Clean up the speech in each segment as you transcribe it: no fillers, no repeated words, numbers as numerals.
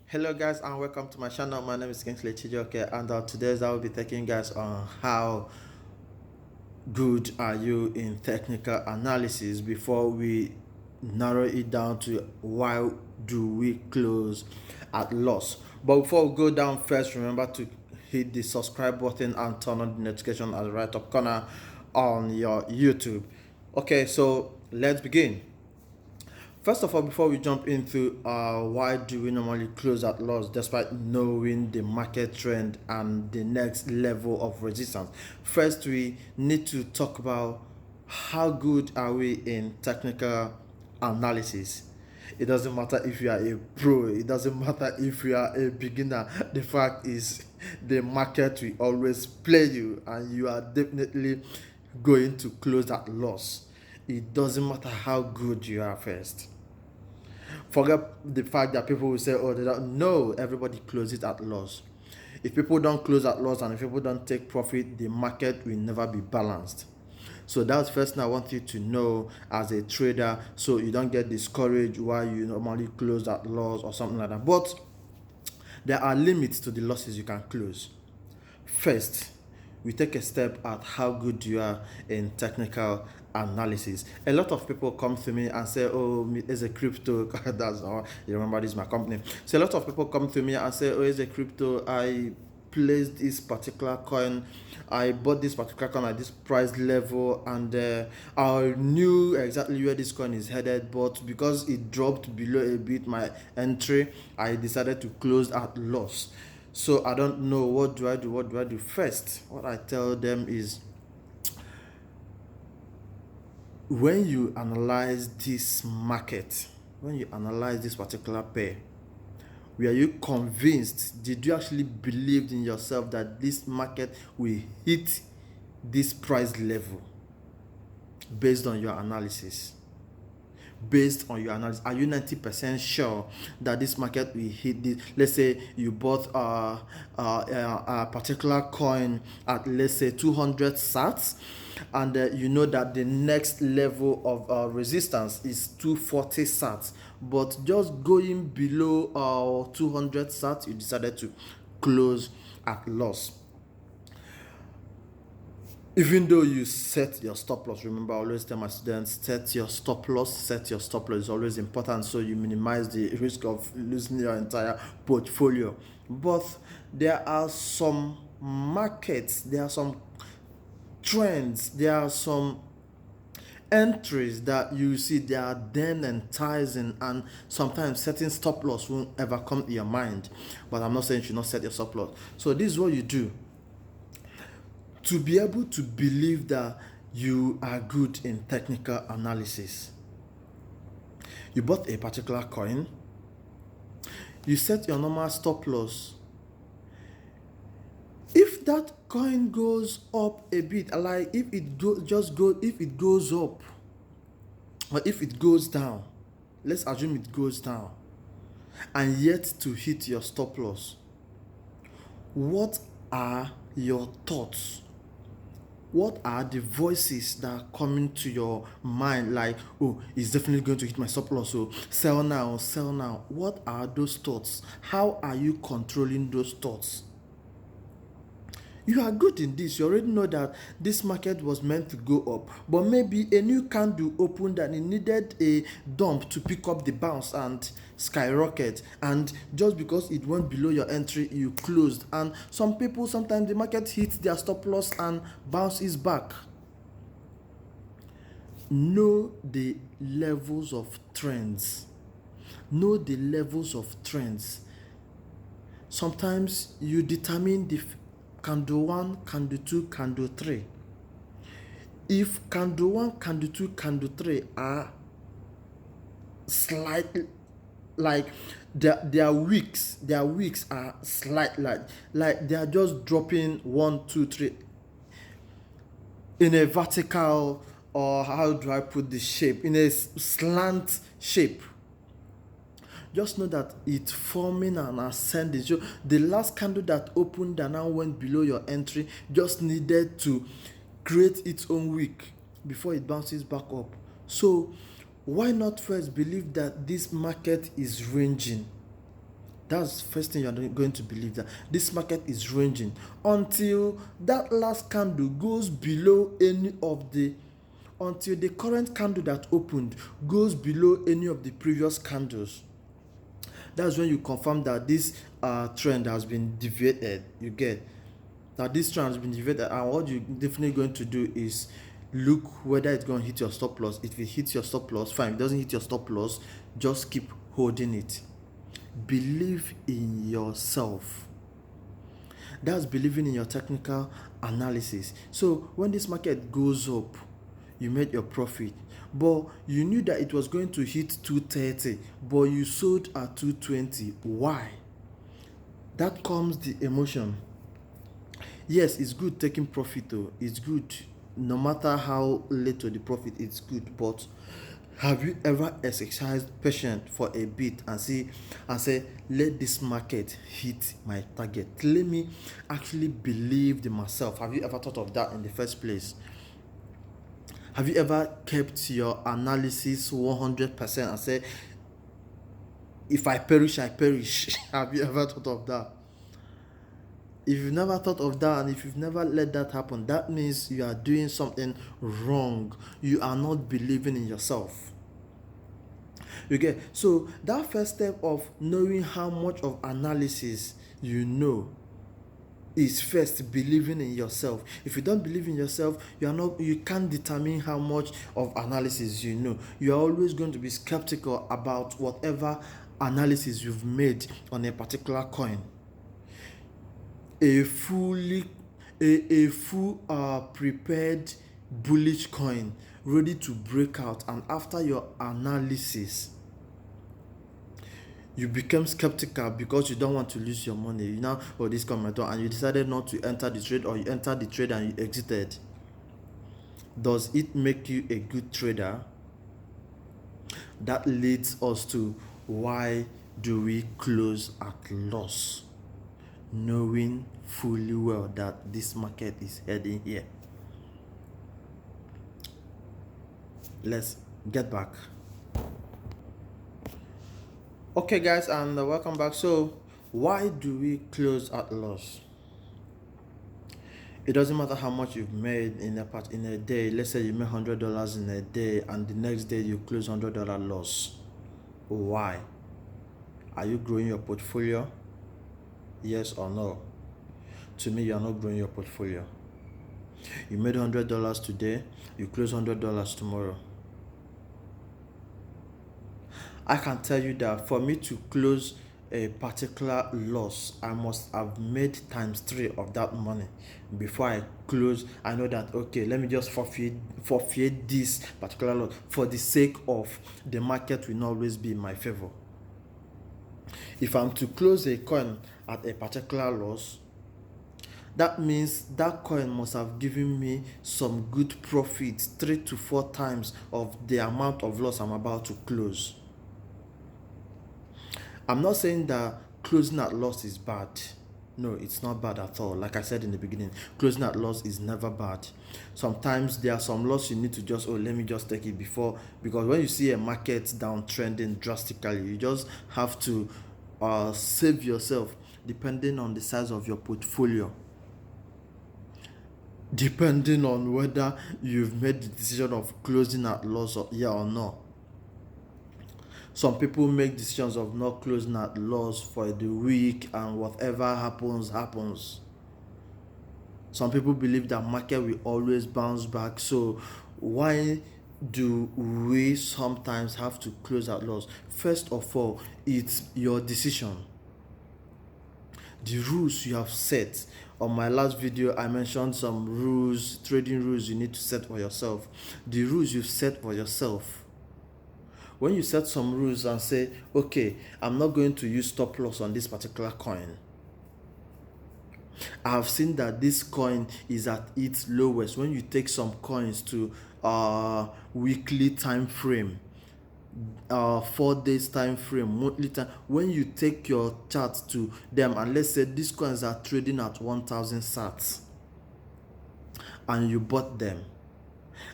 Hello guys and welcome to my channel. My name is Kingsley Chijoke and today I will be taking guys on how good are you in technical analysis before we narrow it down to why do we close at loss. But before we go down, first remember to hit the subscribe button and turn on the notification at the right top corner on your YouTube. Okay, so let's begin. First of all, before we jump into why do we normally close at loss despite knowing the market trend and the next level of resistance, first we need to talk about how good are we in technical analysis. It doesn't matter if you are a pro, it doesn't matter if you are a beginner. The fact is, the market will always play you, and you are definitely going to close at loss. It doesn't matter how good you are first. Forget the fact that people will say, oh, they don't know, everybody closes at loss. If people don't close at loss and if people don't take profit, the market will never be balanced. So that's first thing I want you to know as a trader, so you don't get discouraged while you normally close at loss or something like that. But there are limits to the losses you can close. First, we take a step at how good you are in technical analysis. A lot of people come to me and say, oh, it's a crypto. That's all. You remember, this is my company. So a lot of people come to me and say, oh, it's a crypto. I placed this particular coin. I bought this particular coin at this price level, and I knew exactly where this coin is headed, but because it dropped below a bit my entry, I decided to close at loss. So I don't know, what do I do? What do I do? First, what I tell them is, when you analyze this market, when you analyze this particular pair, were you convinced? Did you actually believe in yourself that this market will hit this price level based on your analysis? Based on your analysis, are you 90% sure that this market will hit this? Let's say you bought a particular coin at, let's say, 200 sats, and you know that the next level of resistance is 240 sats, but just going below 200 sats, you decided to close at loss. Even though you set your stop loss, remember, I always tell my students, set your stop loss. Set your stop loss is always important, so you minimize the risk of losing your entire portfolio. But there are some markets, there are some trends, there are some entries that you see, they are then enticing, and sometimes setting stop loss won't ever come to your mind. But I'm not saying you should not set your stop loss. So this is what you do to be able to believe that you are good in technical analysis. You bought a particular coin, you set your normal stop loss. If that coin goes up a bit, like if it goes up, or if it goes down, let's assume it goes down, and yet to hit your stop loss, what are your thoughts? What are the voices that are coming to your mind, like, oh, it's definitely going to hit my stop loss, so sell now, sell now? What are those thoughts? How are you controlling those thoughts? You are good in this. You already know that this market was meant to go up, but maybe a new candle opened and it needed a dump to pick up the bounce and skyrocket, and just because it went below your entry, you closed. And some people, sometimes the market hits their stop loss and bounces back. Know the levels of trends. Know the levels of trends. Sometimes you determine the candle 1, candle 2, candle 3. If candle 1, candle 2, candle 3 are slightly, like, their wicks are slight, like they are just dropping 1, 2, 3 in a vertical, or how do I put this shape, in a slant shape, just know that it's forming an ascending. So the last candle that opened and now went below your entry just needed to create its own wick before it bounces back up. So why not first believe that this market is ranging? That's the first thing you're going to believe, that this market is ranging until that last candle goes below any of the until the current candle that opened goes below any of the previous candles. That's when you confirm that this trend has been deviated. You get that this trend has been deviated, and what you're definitely going to do is look whether it's going to hit your stop loss. If it hits your stop loss, fine. If it doesn't hit your stop loss, just keep holding it. Believe in yourself. That's believing in your technical analysis. So when this market goes up, you made your profit, but you knew that it was going to hit 230, but you sold at 220. Why? That comes the emotion. Yes, it's good taking profit though. It's good. No matter how little the profit, it's good. But have you ever exercised patience for a bit and say, let this market hit my target? Let me actually believe in myself. Have you ever thought of that in the first place? Have you ever kept your analysis 100% and say, if I perish, I perish? Have you ever thought of that? If you've never thought of that, and if you've never let that happen, that means you are doing something wrong. You are not believing in yourself. Okay, so that first step of knowing how much of analysis you know is first believing in yourself. If you don't believe in yourself, you can't determine how much of analysis you know. You are always going to be skeptical about whatever analysis you've made on a particular coin. A full prepared bullish coin ready to break out, and after your analysis you become skeptical because you don't want to lose your money. You now, oh, this coin might, and you decided not to enter the trade, or you entered the trade and you exited. Does it make you a good trader? That leads us to, why do we close at loss, knowing fully well that this market is heading here? Let's get back. Okay guys, and welcome back. So why do we close at loss? It doesn't matter how much you've made in a day. Let's say you made $100 in a day, and the next day you close $100 loss. Why? Are you growing your portfolio? Yes or no? To me, you are not growing your portfolio. You made $100 today, you close $100 tomorrow. I can tell you that for me to close a particular loss, I must have made times 3 of that money before I close. I know that, okay, let me just forfeit this particular loss for the sake of the market will not always be in my favor. If I'm to close a coin at a particular loss, that means that coin must have given me some good profit, 3 to 4 times of the amount of loss I'm about to close. I'm not saying that closing at loss is bad. No, it's not bad at all. Like I said in the beginning, closing at loss is never bad. Sometimes there are some loss you need to just, let me just take it before, because when you see a market downtrending drastically, you just have to save yourself depending on the size of your portfolio, depending on whether you've made the decision of closing at loss or not. Some people make decisions of not closing at loss for the week, and whatever happens. Some people believe that market will always bounce back. So why do we sometimes have to close at loss? First of all, it's your decision. The rules you have set. On my last video, I mentioned some rules, trading rules you need to set for yourself. The rules you've set for yourself. When you set some rules and say, okay, I'm not going to use stop loss on this particular coin. I have seen that this coin is at its lowest. When you take some coins to weekly time frame, 4 days time frame, monthly time, when you take your chart to them, and let's say these coins are trading at 1000 sats and you bought them,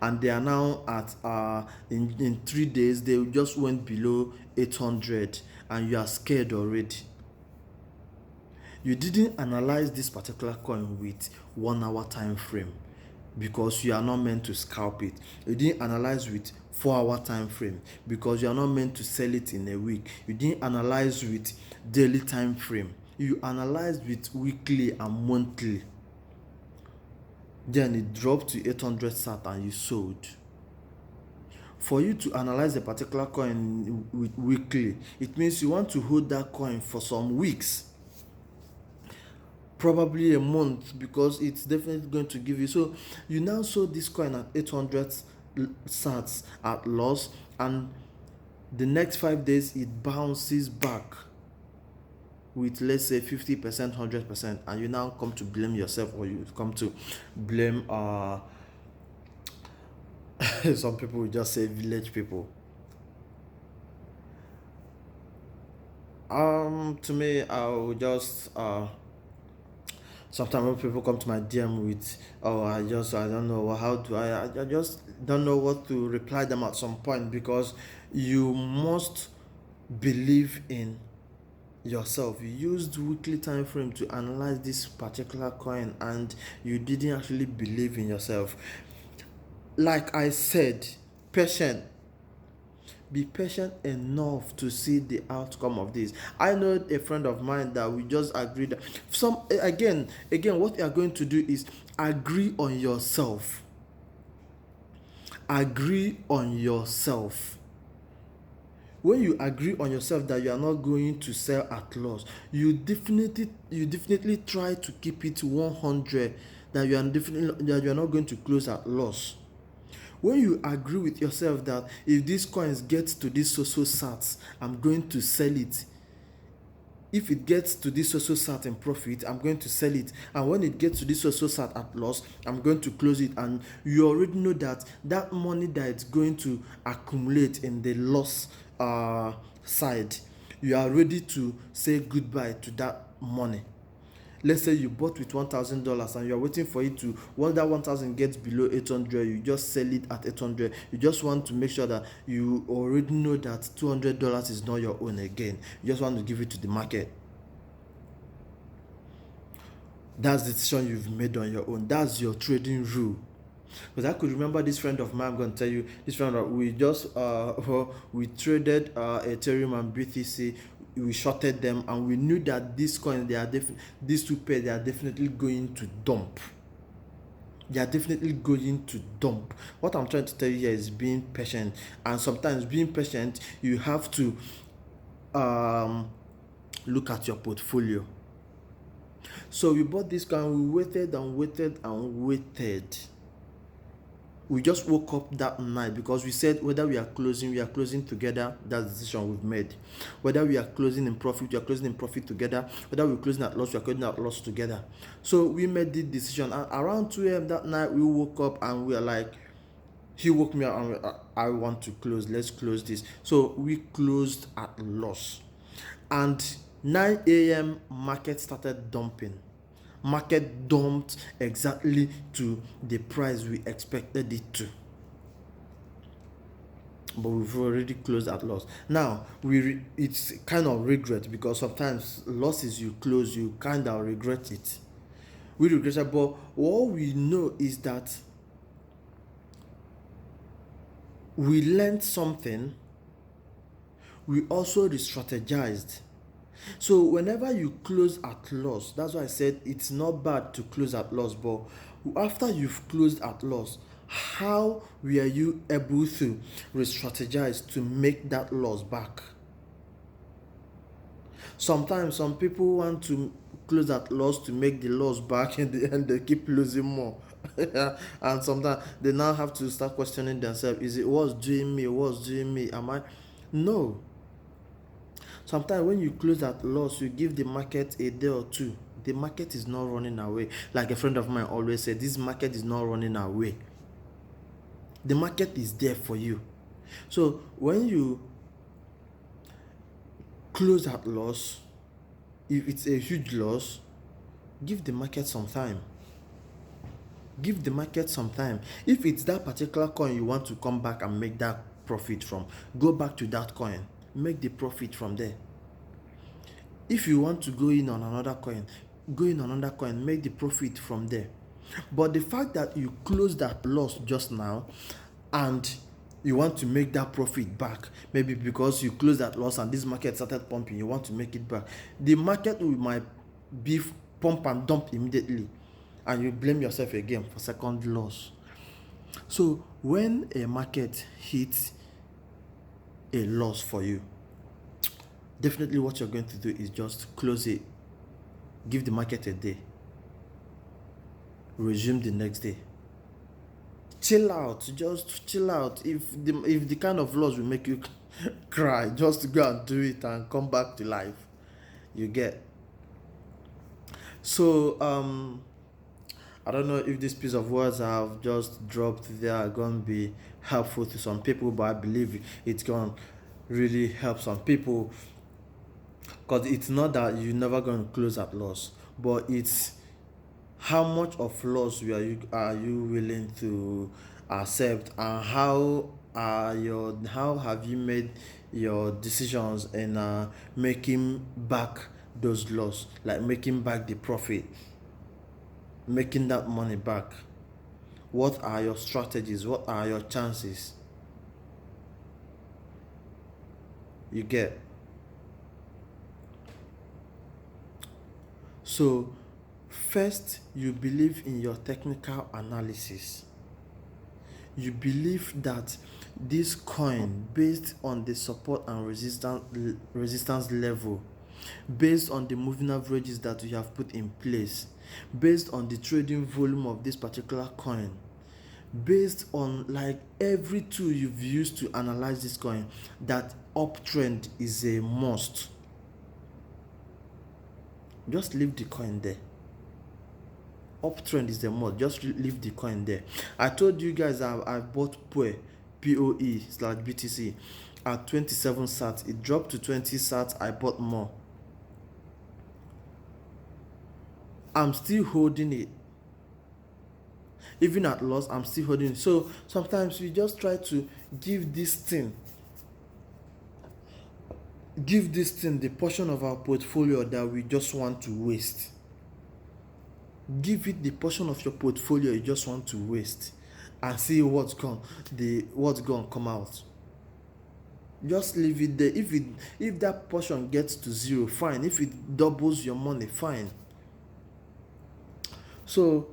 and they are now at in 3 days they just went below 800, and you are scared already. You didn't analyze this particular coin with 1 hour time frame because you are not meant to scalp it. You didn't analyze with 4 hour time frame because you are not meant to sell it in a week. You didn't analyze with daily time frame. You analyzed with weekly and monthly. Then it dropped to 800 sat and you sold. For you to analyze a particular coin weekly, it means you want to hold that coin for some weeks, probably a month, because it's definitely going to give you. So you now sold this coin at 800 sats at loss, and the next 5 days it bounces back with, let's say, 50%, 100%, and you now come to blame yourself, or you come to blame some people will just say village people. To me, I will just sometimes when people come to my DM with, oh, I don't know how do I just don't know what to reply them at some point, because you must believe in yourself. You used weekly time frame to analyze this particular coin and you didn't actually believe in yourself. Like I said, be patient enough to see the outcome of this. I know a friend of mine that we just agreed that again what you are going to do is agree on yourself. Agree on yourself. When you agree on yourself that you are not going to sell at loss, you definitely try to keep it 100, that you are not going to close at loss. When you agree with yourself that if these coins get to this so sats, I'm going to sell it. If it gets to this so sat in profit, I'm going to sell it. And when it gets to this so sat at loss, I'm going to close it. And you already know that money that it's going to accumulate in the loss side, you are ready to say goodbye to that money. Let's say you bought with $1,000 and you're waiting for it to, once that 1,000 gets below 800, you just sell it at 800. You just want to make sure that you already know that $200 is not your own again. You just want to give it to the market. That's the decision you've made on your own. That's your trading rule. Because I could remember this friend of mine, I'm going to tell you, this friend, we just we traded Ethereum and BTC. We shorted them, and we knew that these coins, these two pairs, they are definitely going to dump. They are definitely going to dump. What I'm trying to tell you here is being patient, and sometimes being patient, you have to look at your portfolio. So we bought this coin, we waited and waited and waited. We just woke up that night because we said whether we are closing together. That's the decision we've made. Whether we are closing in profit, we are closing in profit together. Whether we're closing at loss, we are closing at loss together. So we made the decision. And around 2 a.m. that night, we woke up and we are like, he woke me up and I want to close. Let's close this. So we closed at loss. And 9 a.m. market started dumping. Market dumped exactly to the price we expected it to, but we've already closed at loss. Now it's kind of regret, because sometimes losses you close, you kind of regret it. We regret it, but what we know is that we learned something. We also re-strategized. So whenever you close at loss, that's why I said it's not bad to close at loss, but after you've closed at loss, how were you able to re-strategize to make that loss back? Sometimes some people want to close at loss to make the loss back, in the end they keep losing more. And sometimes they now have to start questioning themselves, is it what's doing me? Am I? No. Sometimes when you close at loss, you give the market a day or two. The market is not running away. Like a friend of mine always said, this market is not running away. The market is there for you. So when you close at loss, if it's a huge loss, give the market some time. Give the market some time. If it's that particular coin you want to come back and make that profit from, go back to that coin. Make the profit from there. If you want to go in on another coin, make the profit from there. But the fact that you close that loss just now and you want to make that profit back, maybe because you closed that loss and this market started pumping, you want to make it back. The market might be pump and dump immediately, and you blame yourself again for second loss. So when a market hits a loss for you, definitely what you're going to do is just close it, give the market a day, resume the next day, chill out, just chill out. If the kind of loss will make you cry, just go and do it and come back to life. You get. So I don't know if this piece of words I've just dropped there are going to be helpful to some people, but I believe it's going to really help some people, because it's not that you're never going to close at loss, but it's how much of loss are you willing to accept, and how have you made your decisions in making back those loss, like making back the profit, making that money back. What are your strategies? What are your chances? You get. So first, you believe in your technical analysis. You believe that this coin, based on the support and resistance level, based on the moving averages that you have put in place, based on the trading volume of this particular coin, based on like every tool you've used to analyze this coin, that uptrend is a must. Just leave the coin there. Uptrend is the must. Just leave the coin there. I told you guys I bought POE/BTC at 27 sats. It dropped to 20 sats. I bought more. I'm still holding it. Even at loss, I'm still holding it. So sometimes we just try to give this thing the portion of our portfolio that we just want to waste. Give it the portion of your portfolio you just want to waste, and see what's going to come out. Just leave it there. If that portion gets to zero, fine. If it doubles your money, fine. So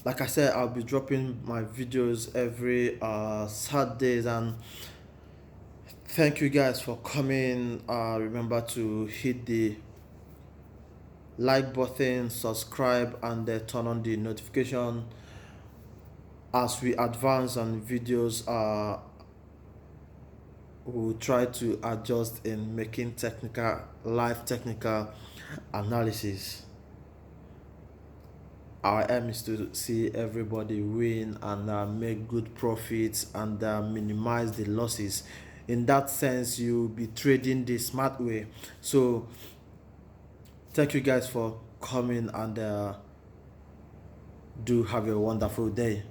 like I said, I'll be dropping my videos every Saturdays, and thank you guys for coming. Remember to hit the like button, subscribe, and turn on the notification. As we advance on videos, we'll try to adjust in making live technical analysis. Our aim is to see everybody win and make good profits and minimize the losses. In that sense, you'll be trading the smart way. So thank you guys for coming, and do have a wonderful day.